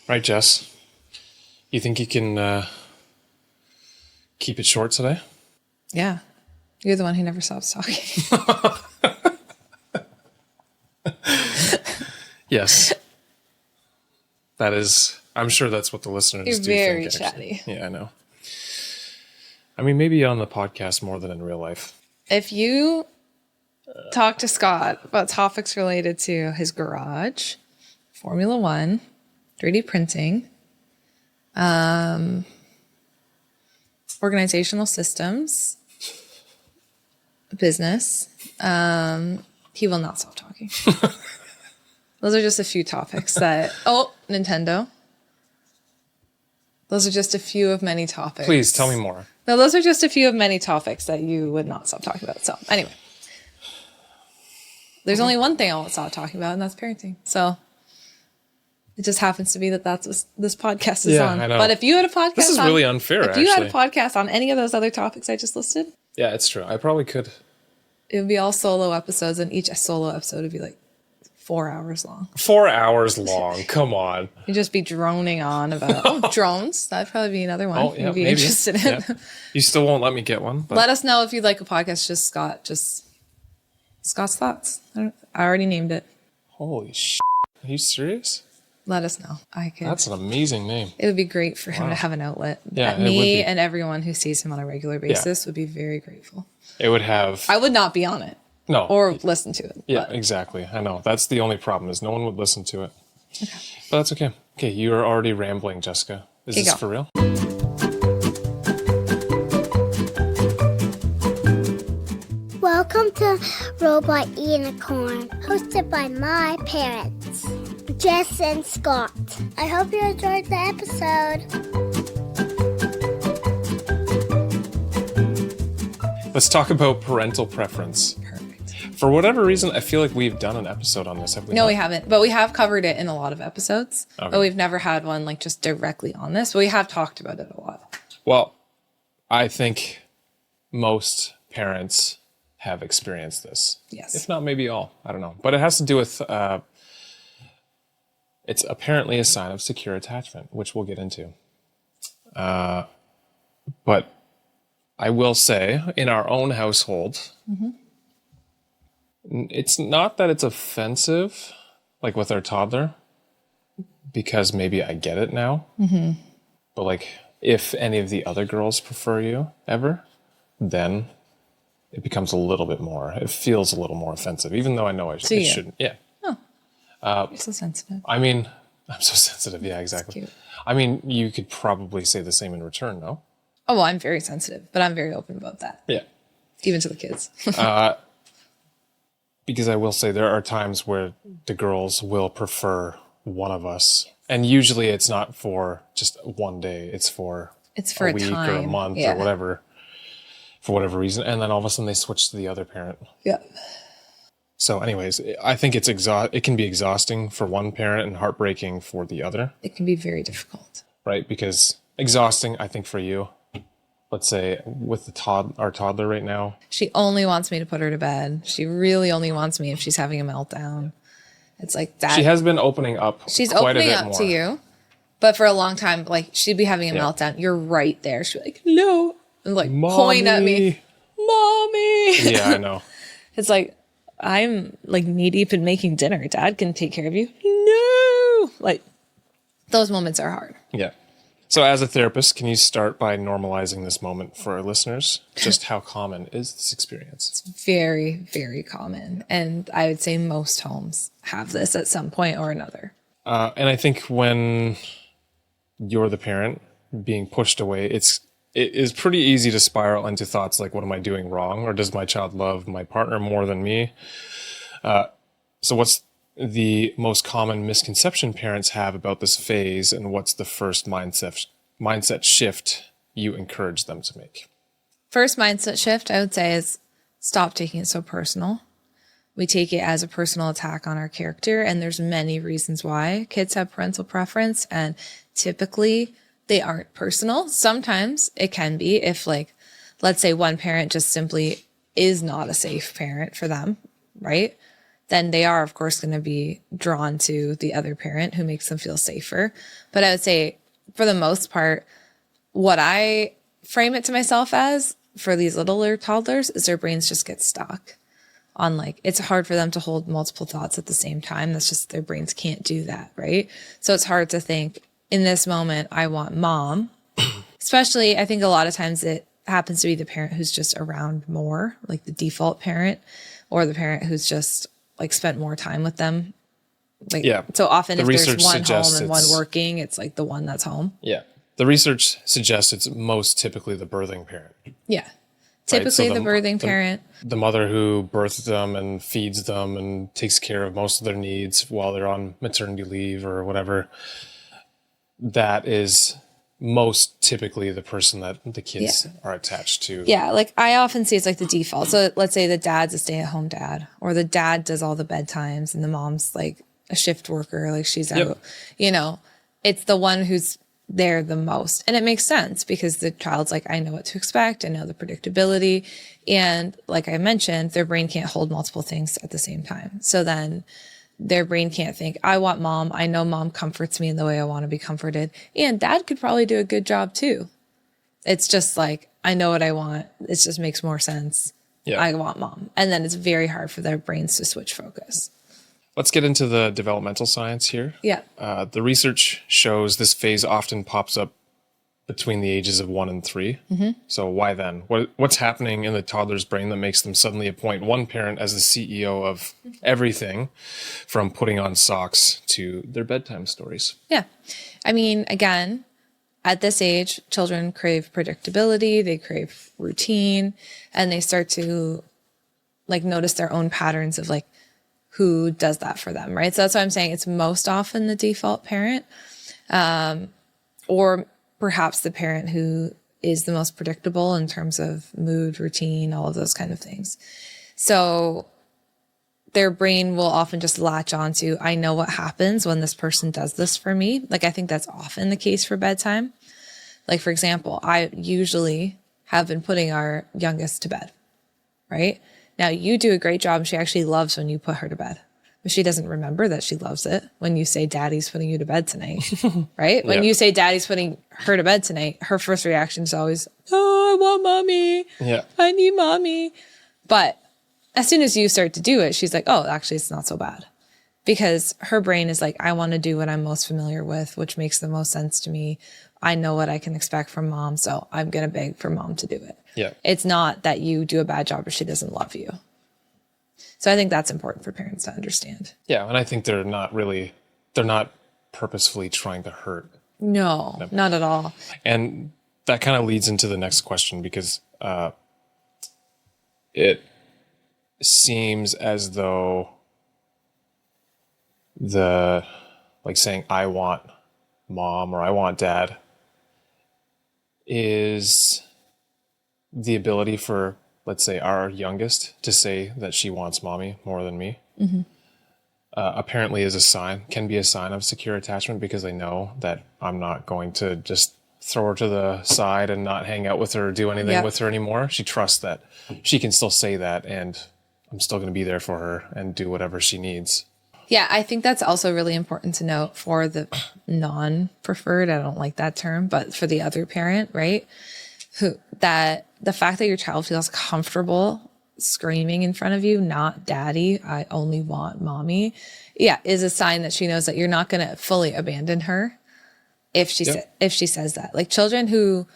Right, Jess? You think you can keep it short today? Yeah. You're the one who never stops talking. Yes. That is, I'm sure that's what the listeners You're do very think. chatty. Yeah, I know. I mean, maybe on the podcast more than in real life. If you talk to Scott about topics related to his garage, Formula One, 3D printing, organizational systems, business, he will not stop talking. Those are just a few topics that... Oh, Nintendo. Those are just a few of many topics. Please, tell me more. No, those are just a few of many topics that you would not stop talking about. So, anyway. There's only one thing I won't stop talking about, and that's parenting. So, it just happens to be that that's what this podcast is on. I know. But if you had a podcast This is really unfair, If you had a podcast on any of those other topics I just listed... Yeah, it's true. I probably could. It would be all solo episodes, and each solo episode would be like 4 hours long. 4 hours long. Come on. You'd just be droning on about drones. That'd probably be another one you'd be interested in. Yeah. You still won't let me get one. But. Let us know if you'd like a podcast. Just Scott's thoughts. I already named it. Holy shit. Are you serious? Let us know. That's an amazing name. It would be great for him to have an outlet. Yeah, Me and everyone who sees him on a regular basis would be very grateful. It would have... I would not be on it. No. Or listen to it. Yeah, exactly. I know. That's the only problem is no one would listen to it. Okay. But that's okay. Okay, you're already rambling, Jessica. Is this for real? Welcome to Robot Unicorn, hosted by my parents, Jess and Scott. I hope you enjoyed the episode. Let's talk about parental preference. Perfect. For whatever reason, I feel like we've done an episode on this, have we? No, not? we haven't. But we have covered it in a lot of episodes. Okay. But we've never had one like just directly on this. But we have talked about it a lot. Well, I think most parents have experienced this. Yes. If not, maybe all. I don't know. But it has to do with, it's apparently a sign of secure attachment, which we'll get into. But I will say, in our own household, it's not that it's offensive, like with our toddler, because maybe I get it now. But like, if any of the other girls prefer you ever, then it becomes a little bit more. It feels a little more offensive, even though I know it shouldn't. Yeah. Oh. You're so sensitive. I mean, I'm so sensitive. Yeah, exactly. That's cute. I mean, you could probably say the same in return, no? Oh, well, I'm very sensitive, but I'm very open about that. Yeah. Even to the kids. Because I will say there are times where the girls will prefer one of us. And usually it's not for just one day. It's for a week time. or a month or whatever, for whatever reason. And then all of a sudden they switch to the other parent. Yeah. So anyways, I think it can be exhausting for one parent and heartbreaking for the other. It can be very difficult. Right? Because exhausting, I think, for you. Let's say with our toddler right now. She only wants me to put her to bed. She really only wants me if she's having a meltdown. It's like that. She has been opening up. She's quite opening a bit up more. to you. But for a long time, like she'd be having a meltdown. You're right there. She'd be like, no. And like point at me. Mommy. Yeah, I know. It's like, I'm like knee deep in making dinner. Dad can take care of you. No. Like those moments are hard. Yeah. So as a therapist, can you start by normalizing this moment for our listeners? Just how common is this experience? It's very, very common. And I would say most homes have this at some point or another. And I think when you're the parent being pushed away, it is pretty easy to spiral into thoughts like, what am I doing wrong? Or does my child love my partner more than me? So what's the most common misconception parents have about this phase, and what's the first mindset shift you encourage them to make? First mindset shift, I would say, is stop taking it so personal. We take it as a personal attack on our character, and there's many reasons why kids have parental preference, and typically they aren't personal. Sometimes it can be if, like, let's say one parent just simply is not a safe parent for them, right? then they are, of course, going to be drawn to the other parent who makes them feel safer. But I would say, for the most part, what I frame it to myself as for these littler toddlers is their brains just get stuck on, like, it's hard for them to hold multiple thoughts at the same time. That's just, their brains can't do that, right? So it's hard to think, in this moment, I want mom. Especially, I think a lot of times it happens to be the parent who's just around more, like the default parent, or the parent who's just like spent more time with them. Like, Yeah. so often The if there's research one home suggests and one it's- working, it's like the one that's home. Yeah. The research suggests it's most typically the birthing parent. Yeah. Typically So the birthing parent. The mother who births them and feeds them and takes care of most of their needs while they're on maternity leave or whatever. That is most typically the person that the kids are attached to. Yeah, like I often see it's like the default. So let's say the dad's a stay-at-home dad, or the dad does all the bedtimes and the mom's like a shift worker, like she's out. You know, it's the one who's there the most. And it makes sense because the child's like, I know what to expect. I know the predictability. And like I mentioned, their brain can't hold multiple things at the same time. So then their brain can't think, I want mom. I know mom comforts me in the way I want to be comforted. And dad could probably do a good job too. It's just like, I know what I want. It just makes more sense. Yeah. I want mom. And then it's very hard for their brains to switch focus. Let's get into the developmental science here. Yeah. The research shows this phase often pops up between the ages of 1 and 3. So why then? What's happening in the toddler's brain that makes them suddenly appoint one parent as the CEO of everything, from putting on socks to their bedtime stories? Yeah. I mean, again, at this age, children crave predictability, they crave routine, and they start to like notice their own patterns of like who does that for them, right? So that's why I'm saying it's most often the default parent, or perhaps the parent who is the most predictable in terms of mood, routine, all of those kind of things. So their brain will often just latch onto, I know what happens when this person does this for me. Like, I think that's often the case for bedtime. Like, for example, I usually have been putting our youngest to bed, right? Now, you do a great job. She actually loves when you put her to bed. But she doesn't remember that she loves it when you say, Daddy's putting you to bed tonight, right? When you say Daddy's putting her to bed tonight, her first reaction is always, oh, I want mommy. Yeah. I need mommy. But as soon as you start to do it, she's like, oh, actually, it's not so bad. Because her brain is like, I want to do what I'm most familiar with, which makes the most sense to me. I know what I can expect from mom, so I'm going to beg for mom to do it. Yeah. It's not that you do a bad job or she doesn't love you. So I think that's important for parents to understand. Yeah, and I think they're not purposefully trying to hurt. No, not at all. And that kind of leads into the next question, because it seems as though saying I want mom or I want dad is the ability for, let's say, our youngest to say that she wants mommy more than me. Apparently can be a sign of secure attachment, because they know that I'm not going to just throw her to the side and not hang out with her or do anything with her anymore. She trusts that she can still say that and I'm still going to be there for her and do whatever she needs. Yeah, I think that's also really important to note for the non-preferred, I don't like that term, but for the other parent, right? That the fact that your child feels comfortable screaming in front of you, not daddy, I only want mommy, is a sign that she knows that you're not going to fully abandon her if she says that. Like, children who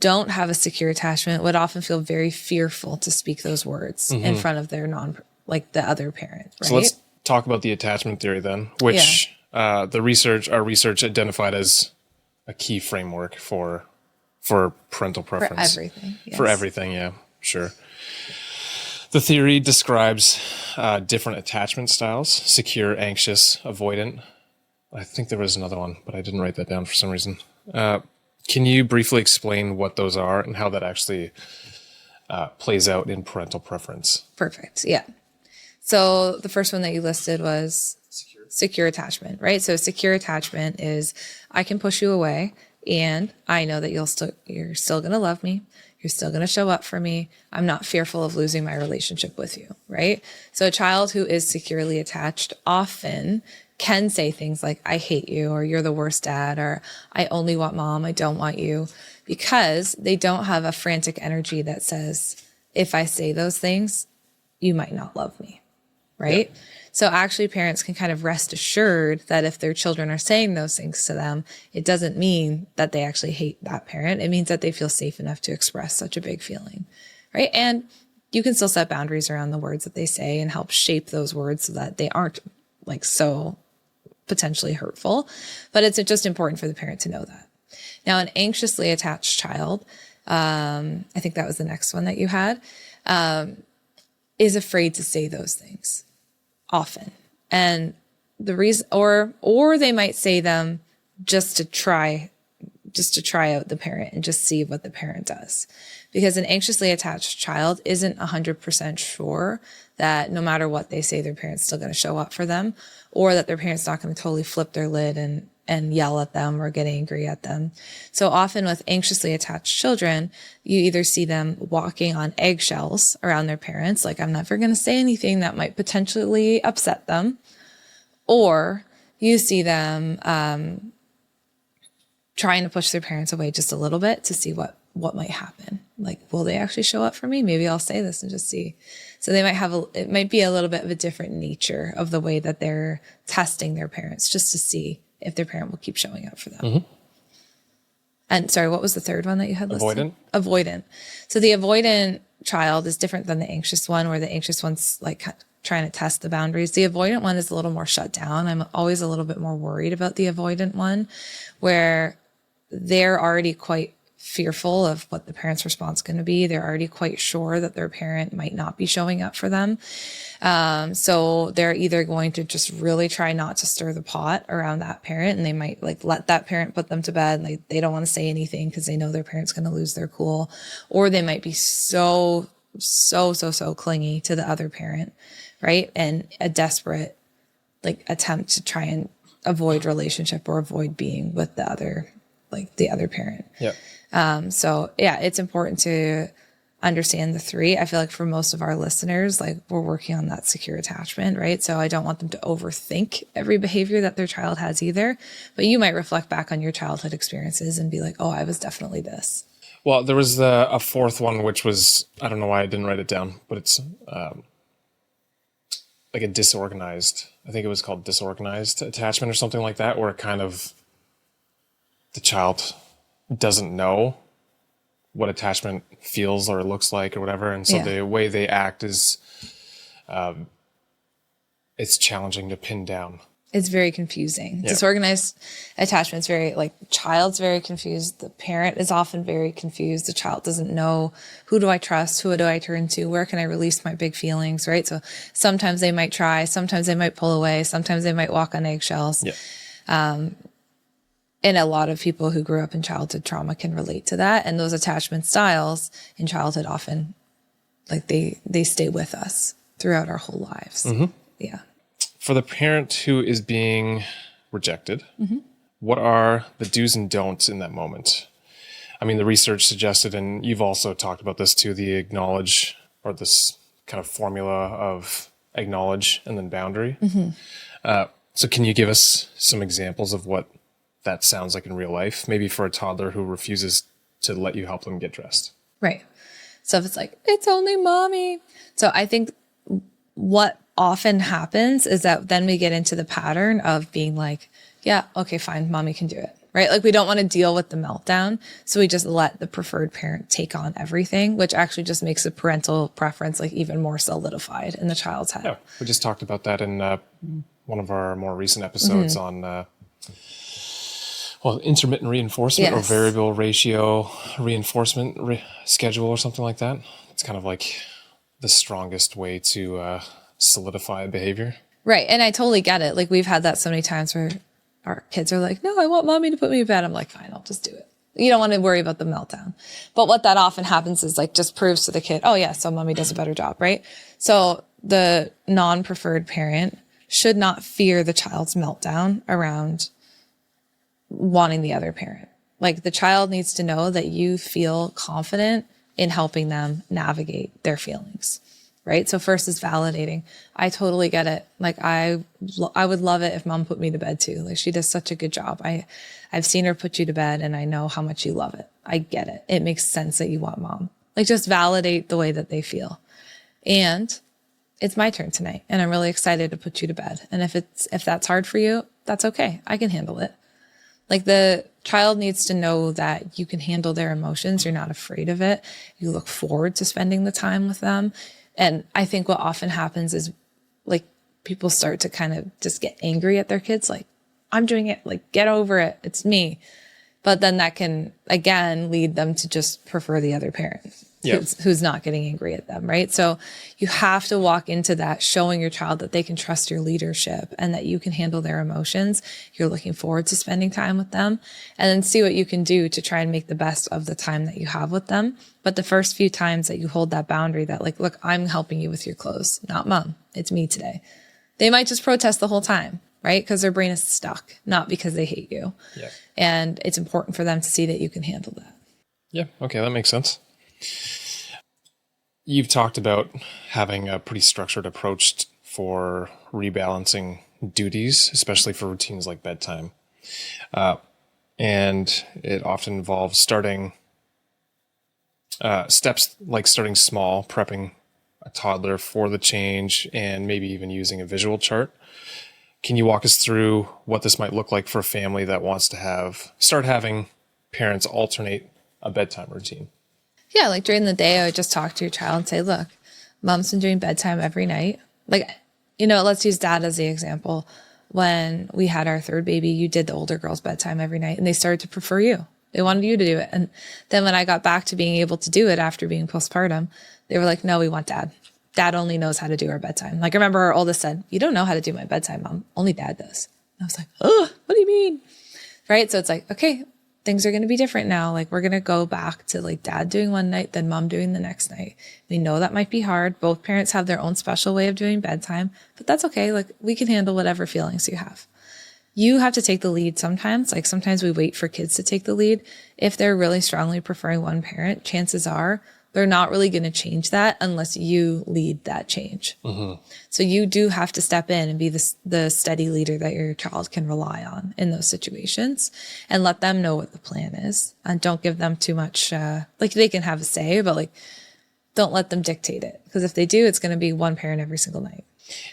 don't have a secure attachment would often feel very fearful to speak those words in front of their the other parent, right? So let's talk about the attachment theory then, which our research identified as a key framework for parental preference. For everything. Yes. For everything, yeah, sure. The theory describes different attachment styles: secure, anxious, avoidant. I think there was another one, but I didn't write that down for some reason. Can you briefly explain what those are and how that actually plays out in parental preference? Perfect. Yeah. So the first one that you listed was secure attachment, right? So secure attachment is, I can push you away and I know that you're still going to love me. You're You're still going to show up for me. I'm not fearful of losing my relationship with you, right? So a child who is securely attached often can say things like, I hate you, or you're the worst dad, or I only want mom, I don't want you, because they don't have a frantic energy that says, if I say those things, you might not love me, right? Yeah. So actually parents can kind of rest assured that if their children are saying those things to them, it doesn't mean that they actually hate that parent. It means that they feel safe enough to express such a big feeling, right? And you can still set boundaries around the words that they say and help shape those words so that they aren't like so potentially hurtful. But it's just important for the parent to know that. Now, an anxiously attached child, I think that was the next one that you had, is afraid to say those things often. And the reason, or they might say them just to try out the parent and just see what the parent does. Because an anxiously attached child isn't 100% sure that no matter what they say, their parent's still going to show up for them, or that their parent's not going to totally flip their lid and yell at them or get angry at them. So often with anxiously attached children, you either see them walking on eggshells around their parents, like I'm never going to say anything that might potentially upset them, or you see them trying to push their parents away just a little bit to see what might happen. Like, will they actually show up for me? Maybe I'll say this and just see. So they might it might be a little bit of a different nature of the way that they're testing their parents just to see if their parent will keep showing up for them. Mm-hmm. And sorry, what was the third one that you had listed? Avoidant. So the avoidant child is different than the anxious one, where the anxious one's like trying to test the boundaries. The avoidant one is a little more shut down. I'm always a little bit more worried about the avoidant one, where they're already quite fearful of what the parent's response is going to be. They're already quite sure that their parent might not be showing up for them. So they're either going to just really try not to stir the pot around that parent, and they might like let that parent put them to bed. Like they don't want to say anything because they know their parent's going to lose their cool, or they might be so clingy to the other parent, right? And a desperate like attempt to try and avoid relationship or avoid being with the other parent. Yeah. So yeah, it's important to understand the three. I feel like for most of our listeners, like we're working on that secure attachment, right? So I don't want them to overthink every behavior that their child has either, but you might reflect back on your childhood experiences and be like, oh, I was definitely this. Well, there was a fourth one, which was, I don't know why I didn't write it down, but it's like a disorganized, I think it was called disorganized attachment or something like that, where it kind of, the child doesn't know what attachment feels or looks like or whatever. And so the way they act is, it's challenging to pin down. It's very confusing. Yeah. Disorganized attachment's very, like, the child's very confused. The parent is often very confused. The child doesn't know, who do I trust? Who do I turn to? Where can I release my big feelings, right? So sometimes they might try, sometimes they might pull away, sometimes they might walk on eggshells. Yeah. And a lot of people who grew up in childhood trauma can relate to that. And those attachment styles in childhood often, like they stay with us throughout our whole lives. Mm-hmm. Yeah. For the parent who is being rejected, mm-hmm. what are the do's and don'ts in that moment? I mean, the research suggested, and you've also talked about this too, the acknowledge, or this kind of formula of acknowledge and then boundary. Mm-hmm. So can you give us some examples of what that sounds like in real life, maybe for a toddler who refuses to let you help them get dressed? Right. So if it's like, it's only mommy. So I think what often happens is that then we get into the pattern of being like, yeah, okay, fine, mommy can do it, right? Like we don't want to deal with the meltdown. So we just let the preferred parent take on everything, which actually just makes the parental preference like even more solidified in the child's head. Yeah, we just talked about that in one of our more recent episodes mm-hmm. on intermittent reinforcement or variable ratio reinforcement schedule or something like that. It's kind of like the strongest way to solidify a behavior. Right. And I totally get it. Like we've had that so many times where our kids are like, no, I want mommy to put me to bed. I'm like, fine, I'll just do it. You don't want to worry about the meltdown. But what that often happens is like just proves to the kid, oh yeah, so mommy does a better job, right? So the non-preferred parent should not fear the child's meltdown around wanting the other parent. Like the child needs to know that you feel confident in helping them navigate their feelings. Right. So first is validating. I totally get it. Like I would love it if mom put me to bed too. Like she does such a good job. I've seen her put you to bed and I know how much you love it. I get it. It makes sense that you want mom. Like just validate the way that they feel. And it's my turn tonight and I'm really excited to put you to bed. And if that's hard for you, that's okay. I can handle it. Like the child needs to know that you can handle their emotions. You're not afraid of it. You look forward to spending the time with them. And I think what often happens is like people start to kind of just get angry at their kids. Like, I'm doing it. Like, get over it. It's me. But then that can, again, lead them to just prefer the other parent who's not getting angry at them, right? So you have to walk into that showing your child that they can trust your leadership and that you can handle their emotions. You're looking forward to spending time with them and then see what you can do to try and make the best of the time that you have with them. But the first few times that you hold that boundary that like, look, I'm helping you with your clothes, not mom. It's me today. They might just protest the whole time, right? Because their brain is stuck, not because they hate you. Yeah. And it's important for them to see that you can handle that. Yeah. Okay. That makes sense. You've talked about having a pretty structured approach for rebalancing duties, especially for routines like bedtime. And it often involves starting steps like starting small, prepping a toddler for the change, and maybe even using a visual chart. Can you walk us through what this might look like for a family that wants to start having parents alternate a bedtime routine? Yeah, like during the day, I would just talk to your child and say, look, mom's been doing bedtime every night. Like, let's use dad as the example. When we had our third baby, you did the older girl's bedtime every night and they started to prefer you. They wanted you to do it. And then when I got back to being able to do it after being postpartum, they were like, no, we want dad. Dad only knows how to do our bedtime. Like I remember our oldest said, you don't know how to do my bedtime, mom. Only dad does. And I was like, oh, what do you mean? Right. So it's like, okay, things are going to be different now. Like we're going to go back to like dad doing one night, then mom doing the next night. We know that might be hard. Both parents have their own special way of doing bedtime, but that's okay. Like we can handle whatever feelings you have. You have to take the lead sometimes. Like sometimes we wait for kids to take the lead. If they're really strongly preferring one parent, chances are they're not really going to change that unless you lead that change. Mm-hmm. So you do have to step in and be the steady leader that your child can rely on in those situations and let them know what the plan is. And don't give them too much, like they can have a say, but like don't let them dictate it. Because if they do, it's going to be one parent every single night.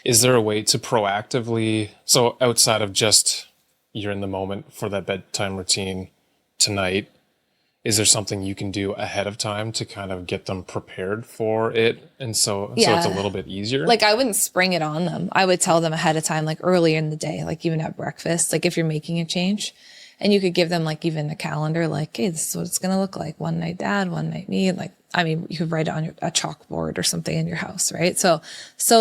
Is there a way to proactively, so outside of just you're in the moment for that bedtime routine tonight, is there something you can do ahead of time to kind of get them prepared for it? And so it's a little bit easier? Like I wouldn't spring it on them. I would tell them ahead of time, like earlier in the day, like even at breakfast, like if you're making a change and you could give them like even a calendar, like, hey, this is what it's going to look like. One night dad, one night me. Like, I mean, you could write it on a chalkboard or something in your house, right? So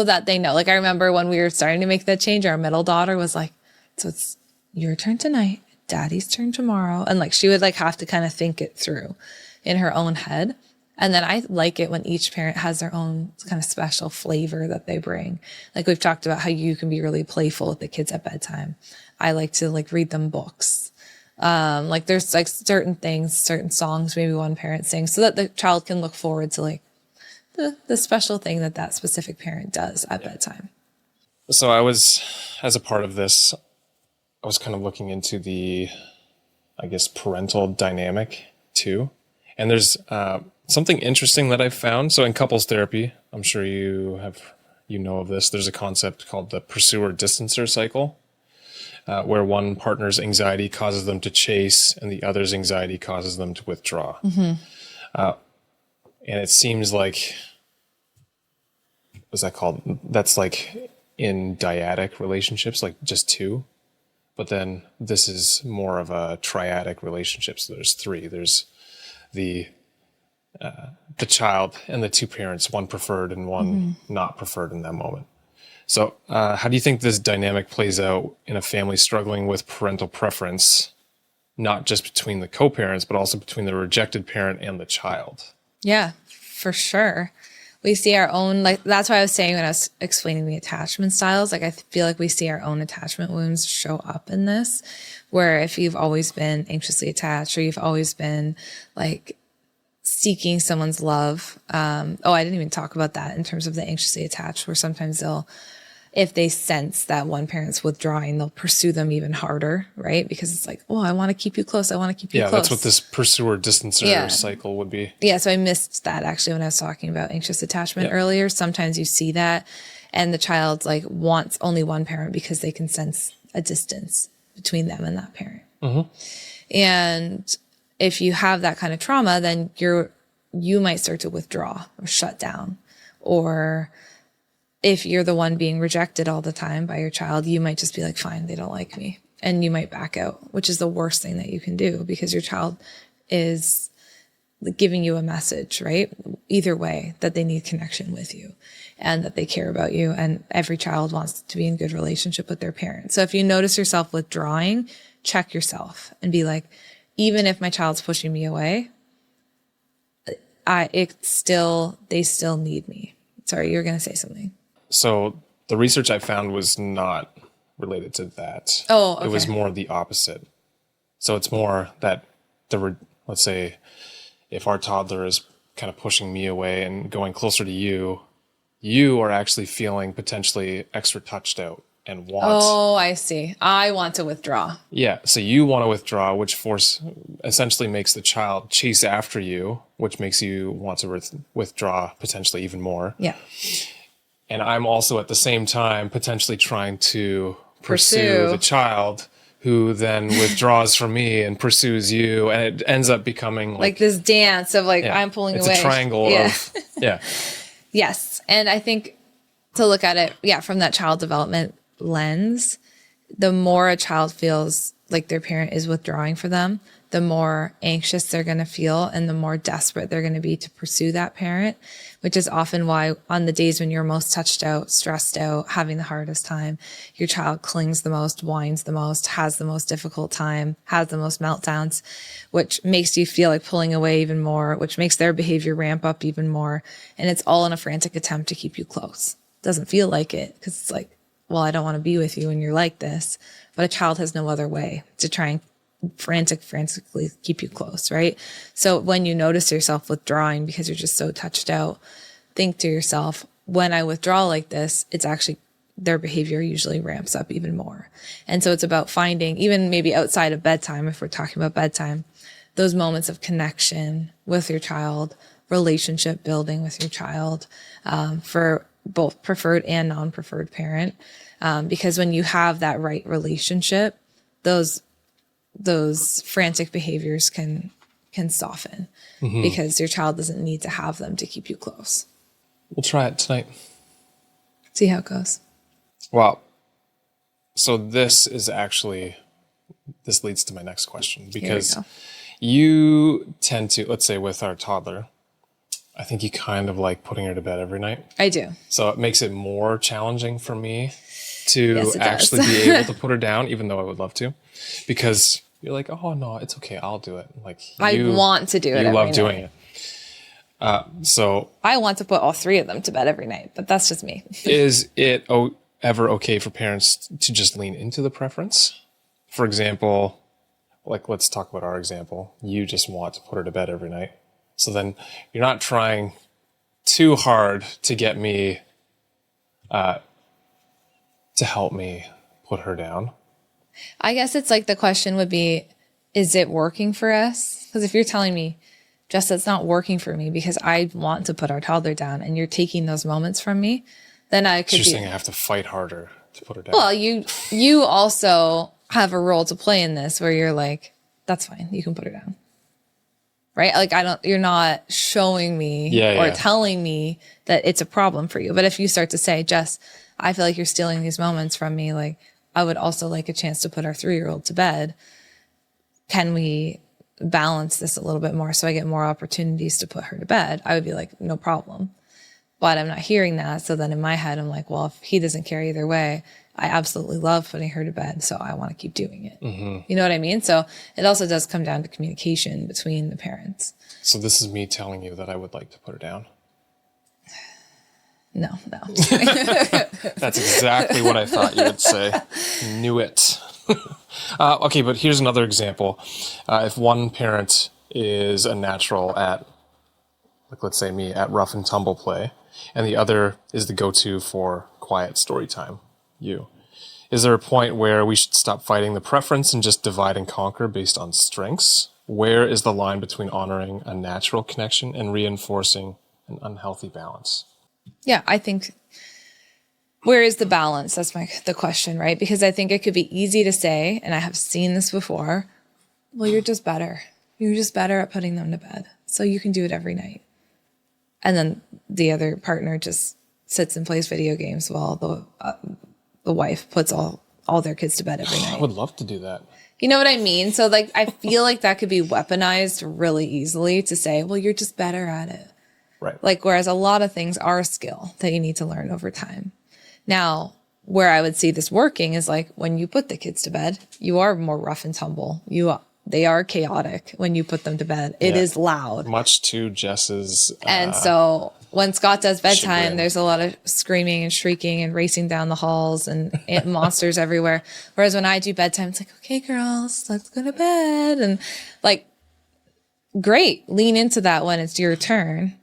that they know. Like I remember when we were starting to make that change, our middle daughter was like, so it's your turn tonight. Daddy's turn tomorrow. And like, she would like have to kind of think it through in her own head. And then I like it when each parent has their own kind of special flavor that they bring. Like we've talked about how you can be really playful with the kids at bedtime. I like to like read them books. Like there's like certain things, certain songs, maybe one parent sings so that the child can look forward to like the special thing that specific parent does at bedtime. So I was, as a part of this, I was kind of looking into the, I guess, parental dynamic too. And there's something interesting that I've found. So in couples therapy, I'm sure you know of this. There's a concept called the pursuer-distancer cycle, where one partner's anxiety causes them to chase and the other's anxiety causes them to withdraw. Mm-hmm. And it seems like, what's that called? That's like in dyadic relationships, like just two. But then this is more of a triadic relationship. So there's three. There's the child and the two parents, one preferred and one not preferred in that moment. So how do you think this dynamic plays out in a family struggling with parental preference, not just between the co-parents, but also between the rejected parent and the child? Yeah, for sure. We see our own, like, that's why I was saying when I was explaining the attachment styles, like, I feel like we see our own attachment wounds show up in this, where if you've always been anxiously attached or you've always been like seeking someone's love. I didn't even talk about that in terms of the anxiously attached, where sometimes if they sense that one parent's withdrawing, they'll pursue them even harder, right? Because it's like, oh, I want to keep you close. I want to keep you close. Yeah, that's what this pursuer-distancer cycle would be. Yeah, so I missed that actually when I was talking about anxious attachment earlier. Sometimes you see that, and the child like wants only one parent because they can sense a distance between them and that parent. And if you have that kind of trauma, then you might start to withdraw or shut down. Or if you're the one being rejected all the time by your child, you might just be like, fine, they don't like me. And you might back out, which is the worst thing that you can do because your child is giving you a message, right? Either way, that they need connection with you and that they care about you. And every child wants to be in good relationship with their parents. So if you notice yourself withdrawing, check yourself and be like, even if my child's pushing me away, they still need me. Sorry, you're going to say something. So the research I found was not related to that. Oh, okay. It was more the opposite. So it's more that let's say if our toddler is kind of pushing me away and going closer to you, you are actually feeling potentially extra touched out and want. Oh, I see. I want to withdraw. Yeah. So you want to withdraw, which essentially makes the child chase after you, which makes you want to withdraw potentially even more. Yeah. And I'm also at the same time potentially trying to pursue the child who then withdraws from me and pursues you. And it ends up becoming like this dance of I'm pulling away. It's a triangle of, Yes. And I think to look at it, from that child development lens, the more a child feels like their parent is withdrawing for them, the more anxious they're going to feel and the more desperate they're going to be to pursue that parent, which is often why on the days when you're most touched out, stressed out, having the hardest time, your child clings the most, whines the most, has the most difficult time, has the most meltdowns, which makes you feel like pulling away even more, which makes their behavior ramp up even more. And it's all in a frantic attempt to keep you close. Doesn't feel like it because it's like, well, I don't want to be with you when you're like this. But a child has no other way to try and frantically keep you close, right? So when you notice yourself withdrawing because you're just so touched out, think to yourself, when I withdraw like this, it's actually their behavior usually ramps up even more. And so it's about finding, even maybe outside of bedtime, if we're talking about bedtime, those moments of connection with your child, relationship building with your child, for both preferred and non-preferred parent. Because when you have that right relationship, those frantic behaviors can soften because your child doesn't need to have them to keep you close. We'll try it tonight. See how it goes. Well, so this leads to my next question because you tend to, let's say with our toddler, I think you kind of like putting her to bed every night. I do. So it makes it more challenging for me to actually be able to put her down, even though I would love to, because you're like, oh no, it's okay, I'll do it. Like I want to do it. You love doing it. So I want to put all three of them to bed every night, but that's just me. Is it ever okay for parents to just lean into the preference? For example, like let's talk about our example. You just want to put her to bed every night. So then you're not trying too hard to get me to help me put her down. I guess it's like the question would be, is it working for us? Because if you're telling me, Jess, it's not working for me because I want to put our toddler down and you're taking those moments from me, then I could You're saying I have to fight harder to put her down. Well, you also have a role to play in this where you're like, that's fine, you can put her down. Right? Like you're not showing me or telling me that it's a problem for you. But if you start to say, Jess, I feel like you're stealing these moments from me, like I would also like a chance to put our 3-year-old to bed. Can we balance this a little bit more so I get more opportunities to put her to bed? I would be like, no problem. But I'm not hearing that. So then in my head, I'm like, well, if he doesn't care either way, I absolutely love putting her to bed. So I want to keep doing it. Mm-hmm. You know what I mean? So it also does come down to communication between the parents. So this is me telling you that I would like to put her down. No. That's exactly what I thought you would say. Knew it. Okay, but here's another example. If one parent is a natural at like let's say me, at rough and tumble play, and the other is the go-to for quiet story time, you. Is there a point where we should stop fighting the preference and just divide and conquer based on strengths? Where is the line between honoring a natural connection and reinforcing an unhealthy balance? Yeah, I think, where is the balance? That's the question, right? Because I think it could be easy to say, and I have seen this before, well, you're just better. You're just better at putting them to bed, so you can do it every night. And then the other partner just sits and plays video games while the wife puts all their kids to bed every night. I would love to do that. You know what I mean? So like, I feel like that could be weaponized really easily to say, well, you're just better at it. Right. Like, whereas a lot of things are a skill that you need to learn over time. Now, where I would see this working is like when you put the kids to bed, you are more rough and tumble. They are chaotic when you put them to bed. It is loud. Much to Jess's. And so when Scott does bedtime, chagrin. there's a lot of screaming and shrieking and racing down the halls and monsters everywhere. Whereas when I do bedtime, it's like, okay, girls, let's go to bed. And like, great, lean into that when it's your turn,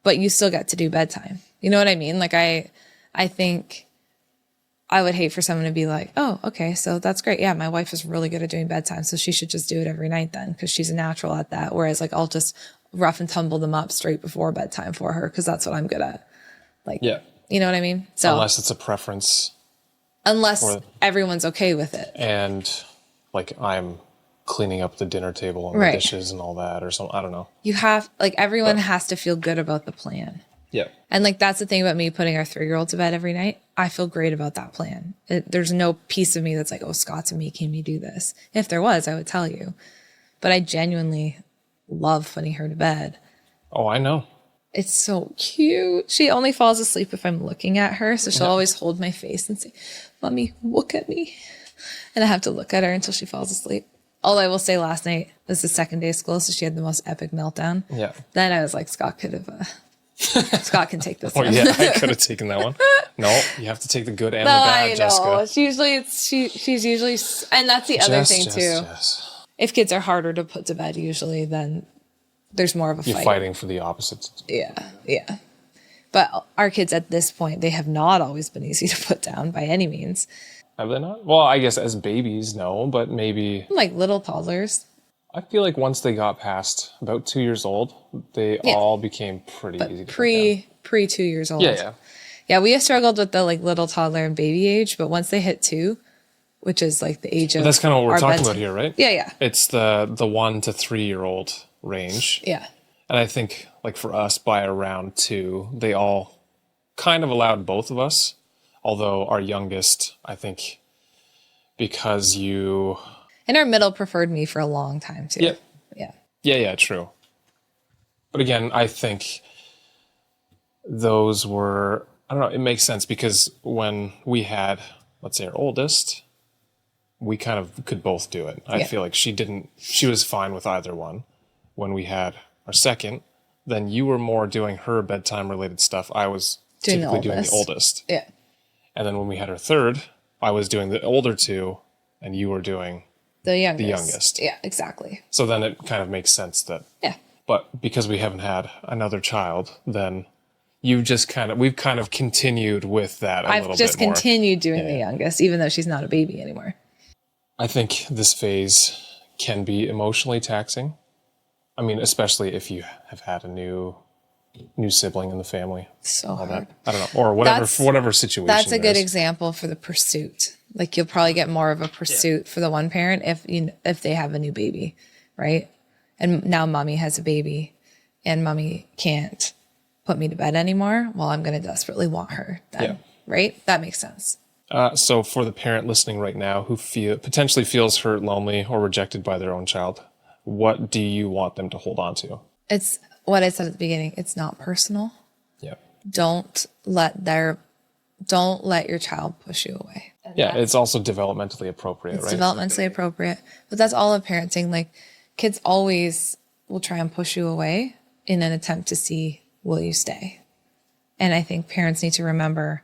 but you still get to do bedtime. You know what I mean? Like I think I would hate for someone to be like, oh, okay, so that's great. Yeah, my wife is really good at doing bedtime, so she should just do it every night then because she's a natural at that. Whereas like I'll just rough and tumble them up straight before bedtime for her because that's what I'm good at. Like, Yeah. You know what I mean? So Unless it's a preference. Unless everyone's okay with it. And like I'm cleaning up the dinner table and the dishes and all that or something. I don't know. You have, like, everyone has to feel good about the plan. Yeah. And like, that's the thing about me putting our 3-year-old to bed every night. I feel great about that plan. There's no piece of me that's like, oh, Scott's making me do this. If there was, I would tell you. But I genuinely love putting her to bed. Oh, I know. It's so cute. She only falls asleep if I'm looking at her. So she'll always hold my face and say, Mommy, look at me. And I have to look at her until she falls asleep. All I will say, last night was the second day of school, so she had the most epic meltdown. Yeah. Then I was like, Scott could have... Scott can take this one. Yeah, I could have taken that one. No, you have to take the good and the bad, I know. Jessica. She's usually... And that's the other thing, too. If kids are harder to put to bed, usually, then there's more of a fight. You're fighting for the opposite. Yeah. But our kids at this point, they have not always been easy to put down by any means. Have they not? Well, I guess as babies, no, but maybe... Like little toddlers. I feel like once they got past about 2 years old, they all became pretty easy to pre 2 years old. Yeah, we have struggled with the like little toddler and baby age, but once they hit 2, which is like the age of... That's kind of what we're talking about here, right? Yeah. It's the 1 to 3 year old range. Yeah. And I think like for us, by around 2, they all kind of allowed both of us. Although our youngest, I think, because you... And our middle preferred me for a long time, too. Yeah, true. But again, I think those were... I don't know, it makes sense because when we had, let's say, our oldest, we kind of could both do it. I feel like she was fine with either one. When we had our second, then you were more doing her bedtime-related stuff. I was typically doing the oldest. Yeah. And then when we had our third, I was doing the older 2, and you were doing the youngest. The youngest. Yeah, exactly. So then it kind of makes sense that... Yeah. But because we haven't had another child, then we've kind of continued with that a little bit more. I've just continued doing the youngest, even though she's not a baby anymore. I think this phase can be emotionally taxing. I mean, especially if you have had a new sibling in the family. So hard. That. I don't know. Or whatever situation. That's a good example for the pursuit. Like you'll probably get more of a pursuit for the one parent if they have a new baby, right? And now mommy has a baby and mommy can't put me to bed anymore. Well, I'm going to desperately want her then, right? That makes sense. So for the parent listening right now who potentially feels hurt, lonely, or rejected by their own child, what do you want them to hold on to? It's what I said at the beginning. It's not personal. Yeah. Don't let your child push you away. Yeah, it's also developmentally appropriate, right? It's developmentally appropriate. But that's all of parenting. Like, kids always will try and push you away in an attempt to see, will you stay? And I think parents need to remember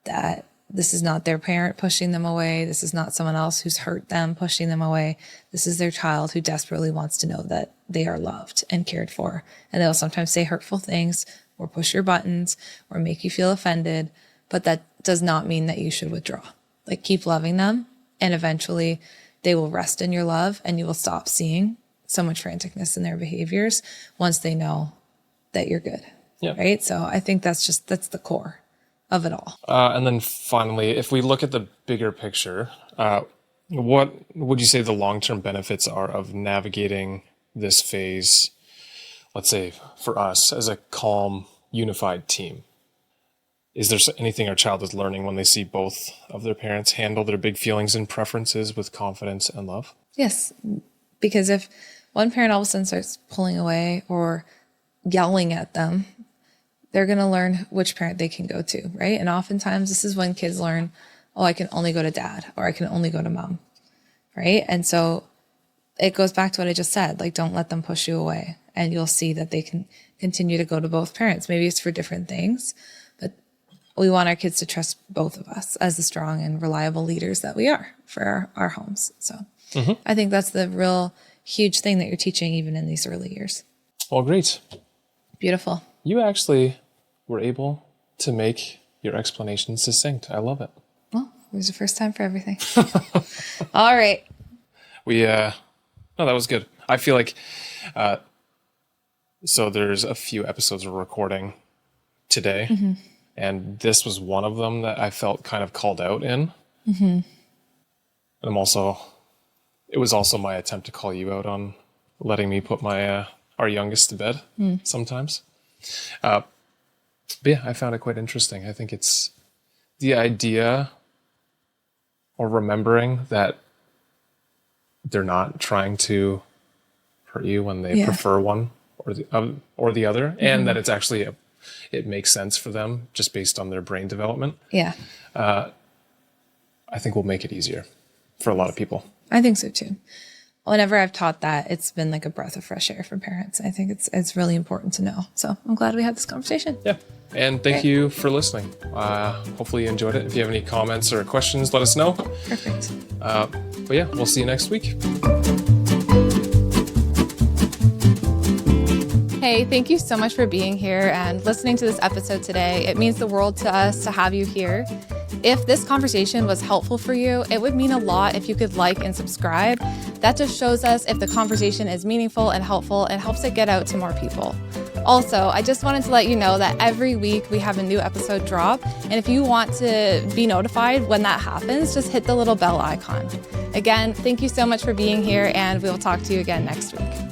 that this is not their parent pushing them away. This is not someone else who's hurt them pushing them away. This is their child who desperately wants to know that they are loved and cared for. And they'll sometimes say hurtful things or push your buttons or make you feel offended, but that does not mean that you should withdraw. Like, keep loving them, and eventually they will rest in your love, and you will stop seeing so much franticness in their behaviors once they know that you're good. Yeah. Right. So I think that's the core of it all. And then finally, if we look at the bigger picture, what would you say the long-term benefits are of navigating this phase, let's say for us as a calm, unified team? Is there anything our child is learning when they see both of their parents handle their big feelings and preferences with confidence and love? Yes. Because if one parent all of a sudden starts pulling away or yelling at them, they're going to learn which parent they can go to, right? And oftentimes this is when kids learn, oh, I can only go to dad, or I can only go to mom, right? And so it goes back to what I just said, like, don't let them push you away. And you'll see that they can continue to go to both parents. Maybe it's for different things, but we want our kids to trust both of us as the strong and reliable leaders that we are for our homes. So I think that's the real huge thing that you're teaching even in these early years. Well, great. Beautiful. You actually were able to make your explanation succinct. I love it. Well, there's a first time for everything. All right. No, that was good. I feel like, so there's a few episodes we're recording today, and this was one of them that I felt kind of called out in. And it was also my attempt to call you out on letting me put our youngest to bed sometimes. But yeah, I found it quite interesting. I think it's the idea or remembering that they're not trying to hurt you when they prefer one or the other, and that it's actually it makes sense for them just based on their brain development. Yeah. I think will make it easier for a lot of people. I think so too. Whenever I've taught that, it's been like a breath of fresh air for parents. I think it's really important to know. So I'm glad we had this conversation. Yeah. And thank you for listening. Hopefully you enjoyed it. If you have any comments or questions, let us know. Perfect. But yeah, we'll see you next week. Hey, thank you so much for being here and listening to this episode today. It means the world to us to have you here. If this conversation was helpful for you, it would mean a lot if you could like and subscribe. That just shows us if the conversation is meaningful and helpful and helps it get out to more people. Also, I just wanted to let you know that every week we have a new episode drop. And if you want to be notified when that happens, just hit the little bell icon. Again, thank you so much for being here, and we'll talk to you again next week.